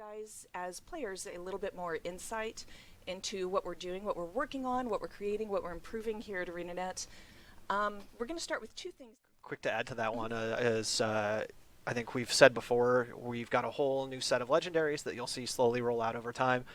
guys, as players, a little bit more insight into what we're doing, what we're working on, what we're creating, what we're improving here at ArenaNet. We're going to start with two things. Quick to add to that one is I think we've said before, we've got a whole new set of Legendaries that you'll see slowly roll out over time.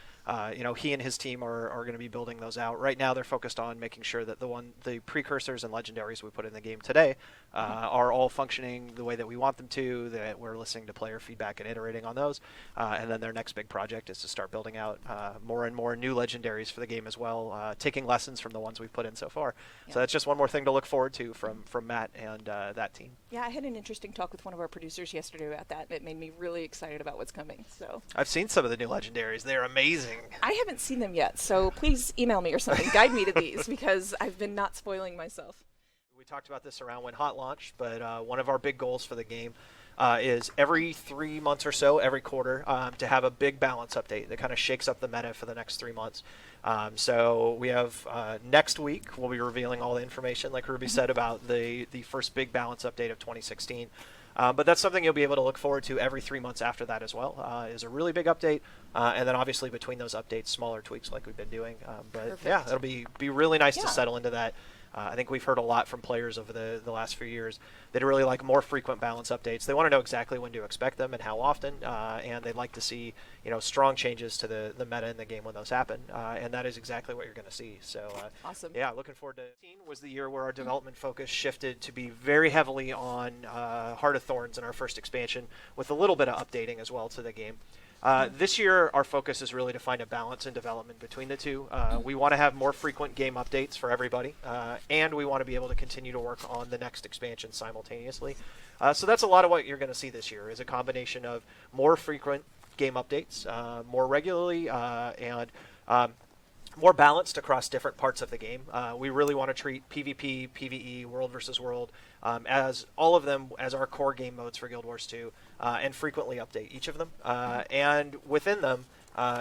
He and his team are going to be building those out. Right now they're focused on making sure that the precursors and Legendaries we put in the game today are all functioning the way that we want them to, that we're listening to player feedback and iterating on those. And then their next big project is to start building out more and more new Legendaries for the game as well, taking lessons from the ones we've put in so far. Yeah. So that's just one more thing to look forward to from Matt and that team. Yeah, I had an interesting talk with one of our producers yesterday about that. It made me really excited about what's coming. So I've seen some of the new Legendaries. They're amazing. I haven't seen them yet, so please email me or something. Guide me to these, because I've been not spoiling myself. We talked about this around when Hot launched, but one of our big goals for the game is every 3 months or so, every quarter, to have a big balance update that kind of shakes up the meta for the next 3 months. So we have next week, we'll be revealing all the information, like Ruby said, about the first big balance update of 2016. But that's something you'll be able to look forward to every 3 months after that as well, is a really big update. And then obviously between those updates, smaller tweaks like we've been doing. But Perfect. Yeah, it'll be really nice to settle into that. I think we've heard a lot from players over the last few years. They'd really like more frequent balance updates. They want to know exactly when to expect them and how often, and they'd like to see strong changes to the meta in the game when those happen. And that is exactly what you're going to see. So awesome. Yeah, looking forward to. 2018 was the year where our development focus shifted to be very heavily on Heart of Thorns in our first expansion, with a little bit of updating as well to the game. This year, our focus is really to find a balance in development between the two. We want to have more frequent game updates for everybody, and we want to be able to continue to work on the next expansion simultaneously. So that's a lot of what you're going to see this year, is a combination of more frequent game updates, more regularly, and more balanced across different parts of the game. We really want to treat PvP, PvE, World versus World, as all of them as our core game modes for Guild Wars 2, and frequently update each of them. And within them,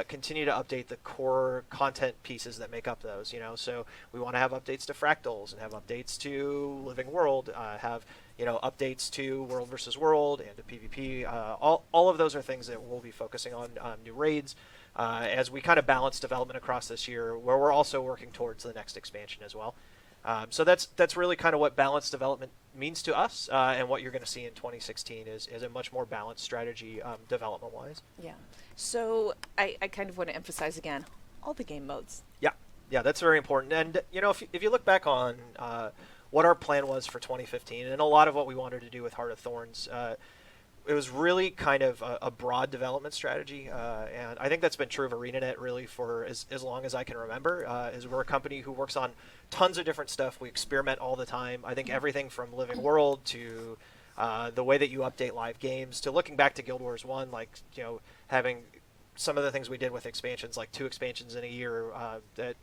continue to update the core content pieces that make up those. So we want to have updates to Fractals, and have updates to Living World, have updates to World versus World and to PvP. All of those are things that we'll be focusing on, new raids, as we kind of balance development across this year, where we're also working towards the next expansion as well. So that's really kind of what balanced development means to us, and what you're going to see in 2016 is a much more balanced strategy, development-wise. Yeah. So I kind of want to emphasize again, all the game modes. Yeah, that's very important. And if you look back on what our plan was for 2015, and a lot of what we wanted to do with Heart of Thorns, it was really kind of a broad development strategy, and I think that's been true of ArenaNet really for as long as I can remember. Is we're a company who works on tons of different stuff. We experiment all the time. I think everything from Living World to the way that you update live games, to looking back to Guild Wars 1, having some of the things we did with expansions, like 2 expansions in a year, that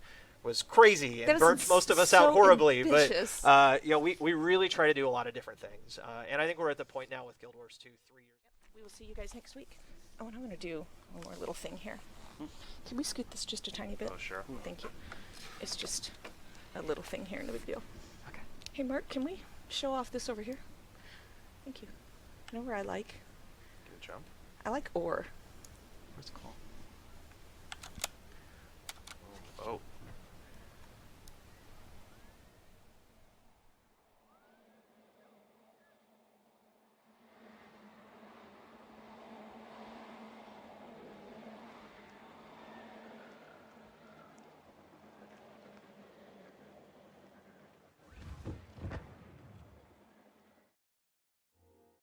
was crazy and burnt most of us out horribly. Ambitious. But we really try to do a lot of different things, and I think we're at the point now with Guild Wars 2, 3 years. Yep. We will see you guys next week. Oh, and I'm going to do one more little thing here. Can we scoot this just a tiny bit? Oh, sure. Thank you. It's just a little thing here, no big deal. Okay. Hey, Mark, can we show off this over here? Thank you. You know where I like? Give it a jump. I like ore. What's it called?